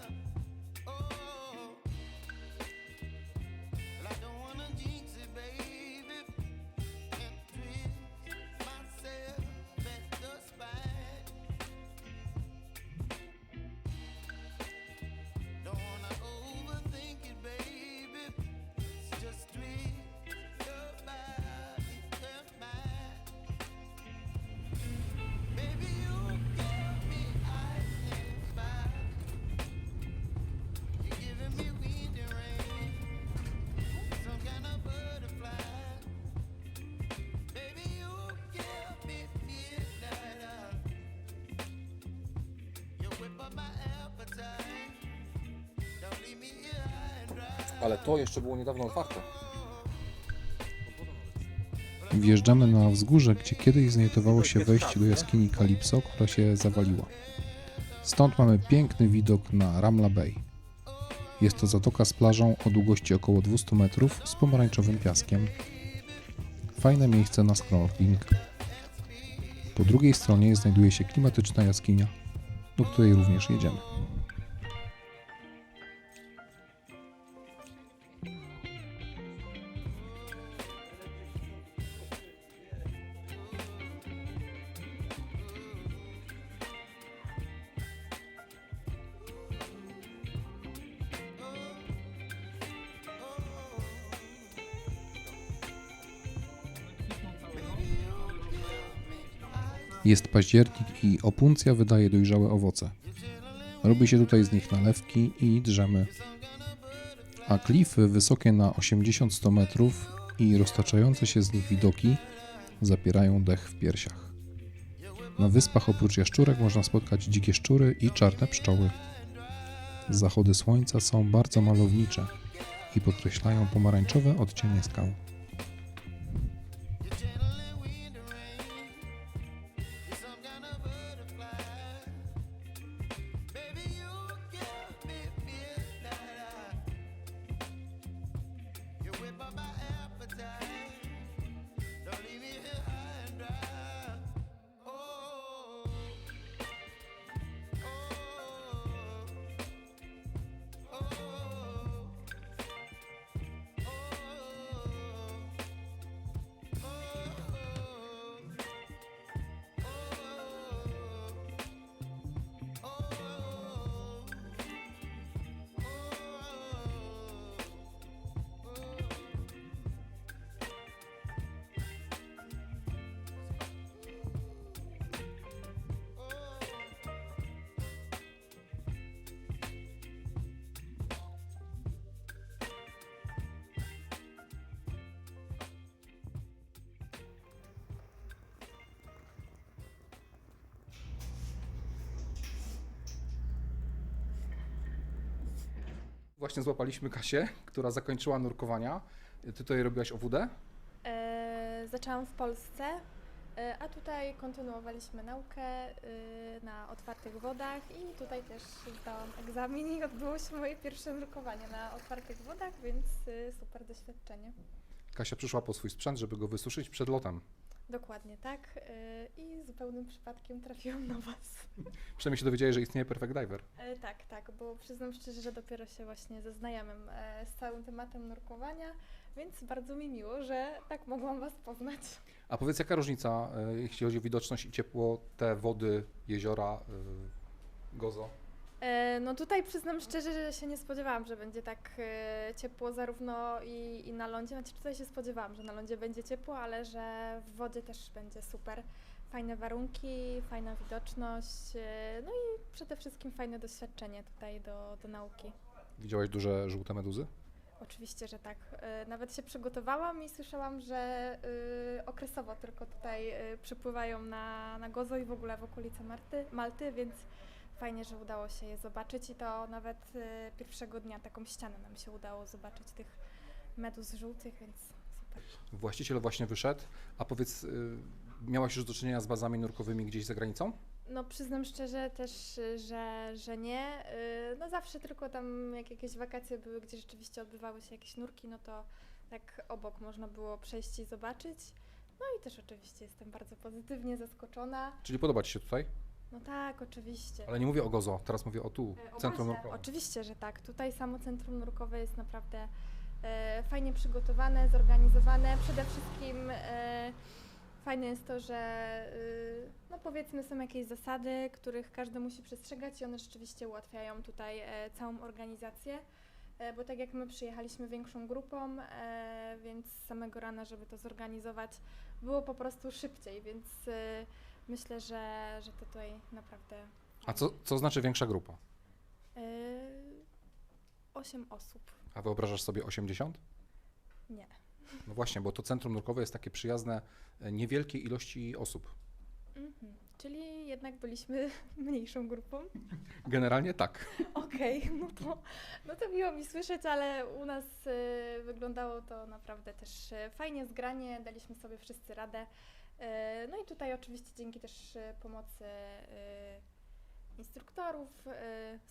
Ale to jeszcze było niedawno otwarte. Wjeżdżamy na wzgórze, gdzie kiedyś znajdowało się wejście do jaskini Calypso, która się zawaliła. Stąd mamy piękny widok na Ramla Bay. Jest to zatoka z plażą o długości około 200 metrów z pomarańczowym piaskiem. Fajne miejsce na snorkeling. Po drugiej stronie znajduje się klimatyczna jaskinia, do której również jedziemy. Jest październik i opuncja wydaje dojrzałe owoce. Robi się tutaj z nich nalewki i drzemy. A klify wysokie na 80-100 metrów i roztaczające się z nich widoki zapierają dech w piersiach. Na wyspach oprócz jaszczurek można spotkać dzikie szczury i czarne pszczoły. Zachody słońca są bardzo malownicze i podkreślają pomarańczowe odcienie skał. Właśnie złapaliśmy Kasię, która zakończyła nurkowania. Ty tutaj robiłaś OWD? Zaczęłam w Polsce, a tutaj kontynuowaliśmy naukę na otwartych wodach i tutaj też zdałam egzamin i odbyło się moje pierwsze nurkowanie na otwartych wodach, więc super doświadczenie. Kasia przyszła po swój sprzęt, żeby go wysuszyć przed lotem. Dokładnie tak i zupełnym przypadkiem trafiłam na Was. Przynajmniej się dowiedziałeś, że istnieje Perfect Diver. Tak, bo przyznam szczerze, że dopiero się właśnie zaznajamiam z całym tematem nurkowania, więc bardzo mi miło, że tak mogłam Was poznać. A powiedz, jaka różnica, jeśli chodzi o widoczność i ciepło, te wody, jeziora, Gozo? No tutaj przyznam szczerze, że się nie spodziewałam, że będzie tak ciepło zarówno i na lądzie. Znaczy tutaj się spodziewałam, że na lądzie będzie ciepło, ale że w wodzie też będzie super. Fajne warunki, fajna widoczność, no i przede wszystkim fajne doświadczenie tutaj do nauki. Widziałaś duże żółte meduzy? Oczywiście, że tak. Nawet się przygotowałam i słyszałam, że okresowo tylko tutaj przypływają na Gozo i w ogóle w okolice Malty, więc fajnie, że udało się je zobaczyć i to nawet pierwszego dnia taką ścianę nam się udało zobaczyć tych meduz żółtych, więc super. Właściciel właśnie wyszedł, a powiedz, miałaś już do czynienia z bazami nurkowymi gdzieś za granicą? No przyznam szczerze też, że nie. No zawsze tylko tam jak jakieś wakacje były, gdzie rzeczywiście odbywały się jakieś nurki, no to tak obok można było przejść i zobaczyć. No i też oczywiście jestem bardzo pozytywnie zaskoczona. Czyli podoba Ci się tutaj? No tak, oczywiście. Ale nie mówię o Gozo, teraz mówię o tu, O centrum bazie. nurkowym. Oczywiście, że tak. Tutaj samo centrum nurkowe jest naprawdę fajnie przygotowane, zorganizowane. Przede wszystkim fajne jest to, że no powiedzmy są jakieś zasady, których każdy musi przestrzegać i one rzeczywiście ułatwiają tutaj całą organizację. Bo tak jak my przyjechaliśmy większą grupą, więc z samego rana, żeby to zorganizować, było po prostu szybciej, więc myślę, że to tutaj naprawdę... A co znaczy większa grupa? 8 osób. A wyobrażasz sobie 80? Nie. No właśnie, bo to centrum nurkowe jest takie przyjazne niewielkiej ilości osób. Czyli jednak byliśmy mniejszą grupą. Generalnie tak. Okej, no to miło mi słyszeć, ale u nas wyglądało to naprawdę też fajnie, zgranie, daliśmy sobie wszyscy radę. No i tutaj oczywiście dzięki też pomocy instruktorów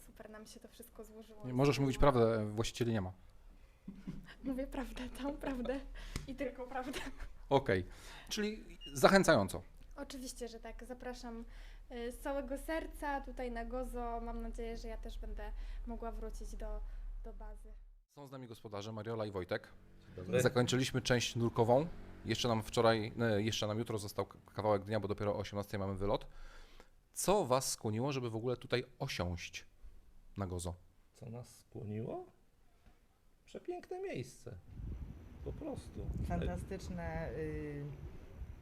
super nam się to wszystko złożyło. Możesz mówić prawdę, właścicieli nie ma. Mówię prawdę, całą prawdę i tylko prawdę. Okej, czyli zachęcająco. Oczywiście, że tak. Zapraszam z całego serca tutaj na Gozo. Mam nadzieję, że ja też będę mogła wrócić do bazy. Są z nami gospodarze Mariola i Wojtek. Zakończyliśmy część nurkową. Jeszcze nam jutro został kawałek dnia, bo dopiero o 18 mamy wylot. Co Was skłoniło, żeby w ogóle tutaj osiąść na Gozo? Co nas skłoniło? Przepiękne miejsce. Po prostu. Fantastyczne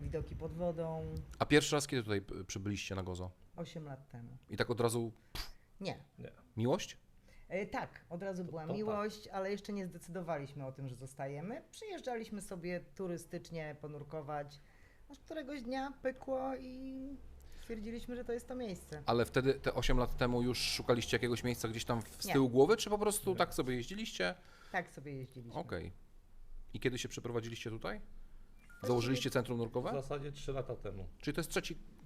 widoki pod wodą. A pierwszy raz kiedy tutaj przybyliście na Gozo? 8 lat temu. I tak od razu Nie. miłość? Tak, od razu była to miłość, ale jeszcze nie zdecydowaliśmy o tym, że zostajemy. Przyjeżdżaliśmy sobie turystycznie ponurkować, aż któregoś dnia pykło i stwierdziliśmy, że to jest to miejsce. Ale wtedy, te 8 lat temu już szukaliście jakiegoś miejsca gdzieś tam z Nie. tyłu głowy, czy po prostu tak sobie jeździliście? Tak sobie jeździliśmy. Okej. I kiedy się przeprowadziliście tutaj? Założyliście centrum W nurkowe? zasadzie 3 lata temu. Czyli to jest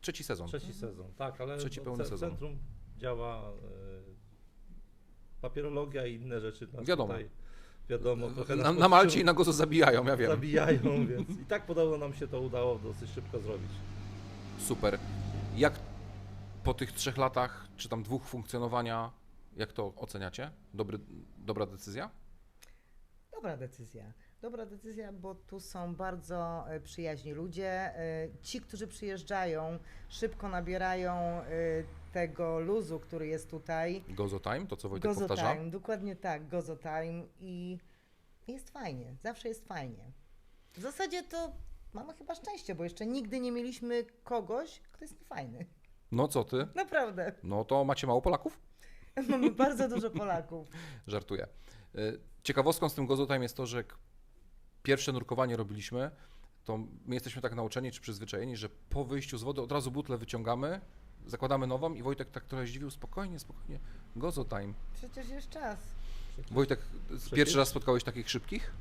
trzeci sezon. Trzeci sezon, tak, ale Trzeci pełny sezon. centrum działa papierologia i inne rzeczy. Nas Wiadomo. Tutaj, wiadomo, trochę nas Na powstrzym- Malcie i na Gozo zabijają, ja wiem. zabijają, więc i tak podobno nam się to udało dosyć szybko zrobić. Super. Jak po tych 3 latach, czy tam 2 funkcjonowania, jak to oceniacie? Dobra decyzja? Dobra decyzja, bo tu są bardzo przyjaźni ludzie. Ci, którzy przyjeżdżają, szybko nabierają tego luzu, który jest tutaj. Gozo Time, to co Wojtek Gozo powtarza? Time, dokładnie tak, Gozo Time i jest fajnie, zawsze jest fajnie. W zasadzie to mamy chyba szczęście, bo jeszcze nigdy nie mieliśmy kogoś, kto jest niefajny. No co ty? Naprawdę. No to macie mało Polaków? Mamy bardzo dużo Polaków. Żartuję. Ciekawostką z tym Gozo Time jest to, że jak pierwsze nurkowanie robiliśmy, to my jesteśmy tak nauczeni czy przyzwyczajeni, że po wyjściu z wody od razu butlę wyciągamy, zakładamy nową i Wojtek tak trochę zdziwił, spokojnie, Gozo Time. Przecież jest czas. Wojtek, pierwszy raz spotkałeś takich szybkich?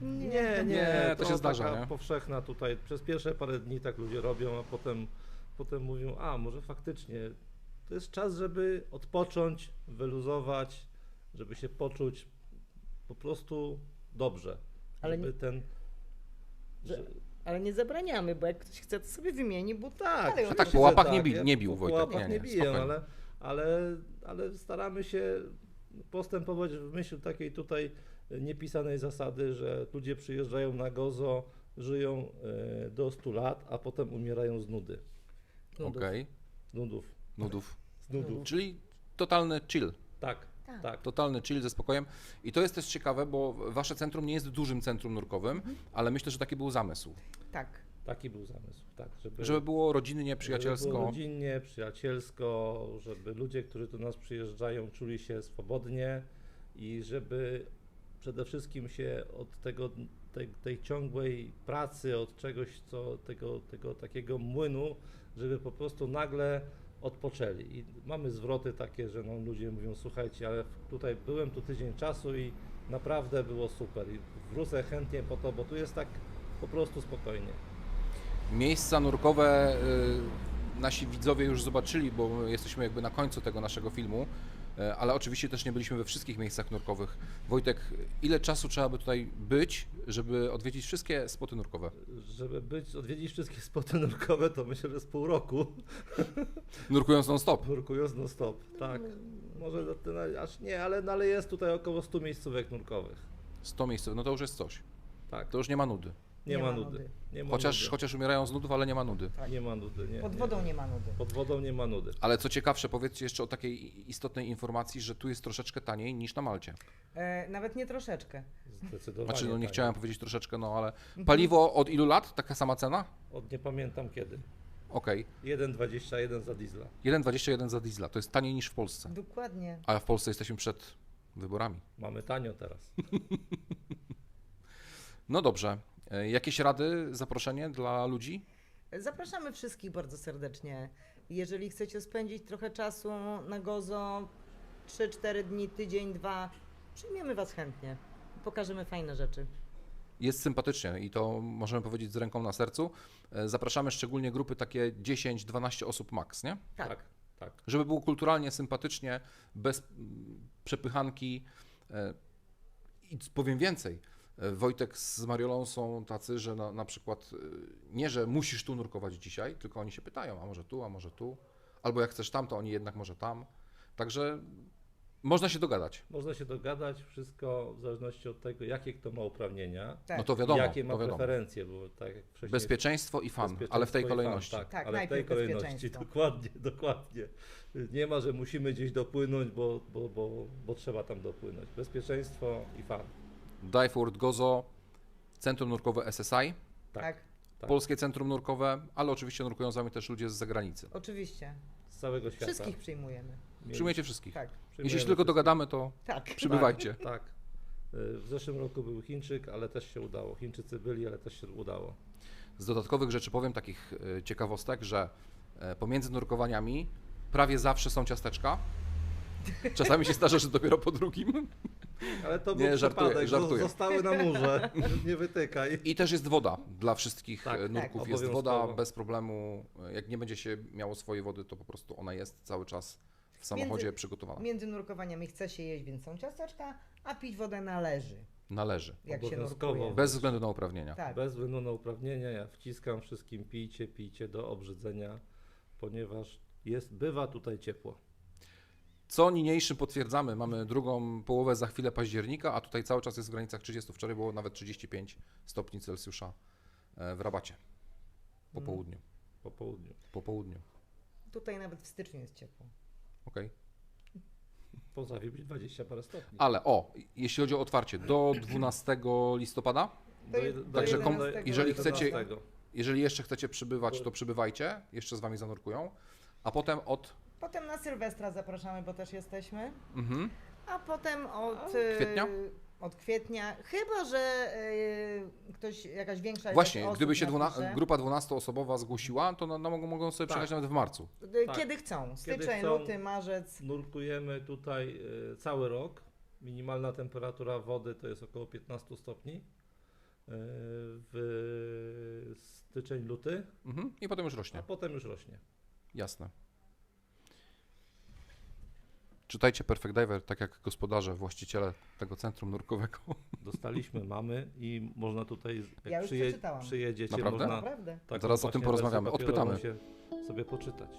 Nie, to się zdarza, taka nie? powszechna tutaj. Przez pierwsze parę dni tak ludzie robią, a potem mówią, a może faktycznie to jest czas, żeby odpocząć, wyluzować, żeby się poczuć po prostu dobrze. Ale żeby ten... Ale nie zabraniamy, bo jak ktoś chce, to sobie wymieni buty. Tak, dalej tak, oczywiście, po łapach że nie bił po Wojtek, łapach nie, nie biję, spokojnie. ale staramy się postępować w myśl takiej tutaj niepisanej zasady, że ludzie przyjeżdżają na Gozo, żyją do 100 lat, a potem umierają z nudy. Okej, Z nudów. nudów. Z nudów. Czyli totalny chill. Tak, Tak. tak. Totalny chill ze spokojem. I to jest też ciekawe, bo wasze centrum nie jest dużym centrum nurkowym, ale myślę, że taki był zamysł. Tak. Taki był zamysł, tak. Żeby było rodzinnie, Żeby było przyjacielsko. rodzinnie, przyjacielsko, żeby ludzie, którzy do nas przyjeżdżają, czuli się swobodnie i żeby przede wszystkim się od tej ciągłej pracy, od czegoś, tego takiego młynu, żeby po prostu nagle odpoczęli. I mamy zwroty takie, że nam ludzie mówią, słuchajcie, ale byłem tu tydzień czasu i naprawdę było super i wrócę chętnie po to, bo tu jest tak po prostu spokojnie. Miejsca nurkowe nasi widzowie już zobaczyli, bo jesteśmy jakby na końcu tego naszego filmu, ale oczywiście też nie byliśmy we wszystkich miejscach nurkowych. Wojtek, ile czasu trzeba by tutaj być, żeby odwiedzić wszystkie spoty nurkowe? Żeby odwiedzić wszystkie spoty nurkowe, to myślę, że z pół roku, Nurkując non-stop. nurkując non stop, tak. Może aż nie, ale jest tutaj około 100 miejscówek nurkowych. 100 miejsc, no to już jest coś. Tak, To już nie ma nudy. nie ma nudy. Nie ma nudy. Chociaż umierają z nudów, ale nie ma nudy. Nie ma nudy, nie. Pod wodą nie ma nudy. Pod wodą nie ma nudy. Ale co ciekawsze, powiedzcie jeszcze o takiej istotnej informacji, że tu jest troszeczkę taniej niż na Malcie. Nawet nie troszeczkę. Zdecydowanie. Znaczy, no nie taniej. chciałem powiedzieć troszeczkę, no ale paliwo od ilu lat? Taka sama cena? Nie pamiętam kiedy. Okej. 1,21 za diesla. 1,21 za diesla. To jest taniej niż w Polsce. Dokładnie. A w Polsce jesteśmy przed wyborami. Mamy tanio teraz. No dobrze. Jakieś rady, zaproszenie dla ludzi? Zapraszamy wszystkich bardzo serdecznie. Jeżeli chcecie spędzić trochę czasu na Gozo, 3-4 dni, tydzień, 2, przyjmiemy Was chętnie. Pokażemy fajne rzeczy. Jest sympatycznie i to możemy powiedzieć z ręką na sercu. Zapraszamy szczególnie grupy takie 10-12 osób max, nie? Tak. Tak. Żeby było kulturalnie, sympatycznie, bez przepychanki. I powiem więcej, Wojtek z Mariolą są tacy, że na przykład nie, że musisz tu nurkować dzisiaj, tylko oni się pytają, a może tu, a może tu, albo jak chcesz tam, to oni jednak może tam. Także można się dogadać. Można się dogadać, wszystko w zależności od tego, jakie kto ma uprawnienia, Tak. No to wiadomo, jakie ma to wiadomo. preferencje, bo tak jak wcześniej... Bezpieczeństwo i fan, bezpieczeństwo ale w tej i fan, kolejności. Tak, Tak, ale w tej najpierw kolejności, bezpieczeństwo. dokładnie. Nie ma, że musimy gdzieś dopłynąć, bo trzeba tam dopłynąć. Bezpieczeństwo i fan. Diveford, Gozo, Centrum Nurkowe SSI, Tak, Tak. Polskie Centrum Nurkowe, ale oczywiście nurkują z nami też ludzie z zagranicy. oczywiście. Z całego świata. Wszystkich przyjmujemy. Przyjmujecie wszystkich. Tak, Przyjmujemy Jeśli się tylko wszystkich. dogadamy, to tak. przybywajcie. Tak. W zeszłym roku był Chińczyk, ale też się udało. Chińczycy byli, ale też się udało. Z dodatkowych rzeczy powiem, takich ciekawostek, że pomiędzy nurkowaniami prawie zawsze są ciasteczka. Czasami się zdarza, że dopiero po drugim. Ale to był Nie, żartuję, przypadek, żartuję. zostały na murze. Nie wytykaj. I też jest woda dla wszystkich Tak, nurków. tak. Jest woda Obowiązkowo. bez problemu. Jak nie będzie się miało swojej wody, to po prostu ona jest cały czas w samochodzie przygotowana. Między nurkowaniami chce się jeść, więc są ciasteczka, a pić wodę należy, Należy. jak się Obowiązkowo. nurkuje. Bez względu na uprawnienia. Tak. Bez względu na uprawnienia, ja wciskam wszystkim pijcie do obrzydzenia, ponieważ bywa tutaj ciepło. Co niniejszym potwierdzamy, mamy drugą połowę za chwilę października, a tutaj cały czas jest w granicach 30. Wczoraj było nawet 35 stopni Celsjusza w Rabacie. Po południu. Po południu. Po południu. Tutaj nawet w styczniu jest ciepło. Okej. Potrafi być 20 parę stopni. Ale jeśli chodzi o otwarcie, do 12 listopada, Także jeżeli chcecie- 11. jeżeli jeszcze chcecie przybywać, to przybywajcie, jeszcze z Wami zanurkują, a potem Potem na Sylwestra zapraszamy, bo też jesteśmy. mhm, A potem od Kwietnia? Od kwietnia, chyba że jakaś większa właśnie, ilość osób gdyby się napisze, grupa 12-osobowa zgłosiła, to mogą sobie Tak. przyjechać nawet w marcu. Tak. Kiedy chcą. Styczeń, chcą. luty, marzec. Nurkujemy tutaj cały rok. Minimalna temperatura wody to jest około 15 stopni. W styczeń, luty, Mhm, i potem już a rośnie. potem już rośnie. Jasne. Czytajcie Perfect Diver, tak jak gospodarze, właściciele tego centrum nurkowego. Dostaliśmy, mamy i można tutaj, jak Ja już przeczytałam. przyjedziecie, Naprawdę? można Naprawdę. taką Zaraz o tym właśnie porozmawiamy, wersję papierową odpytamy. się sobie poczytać.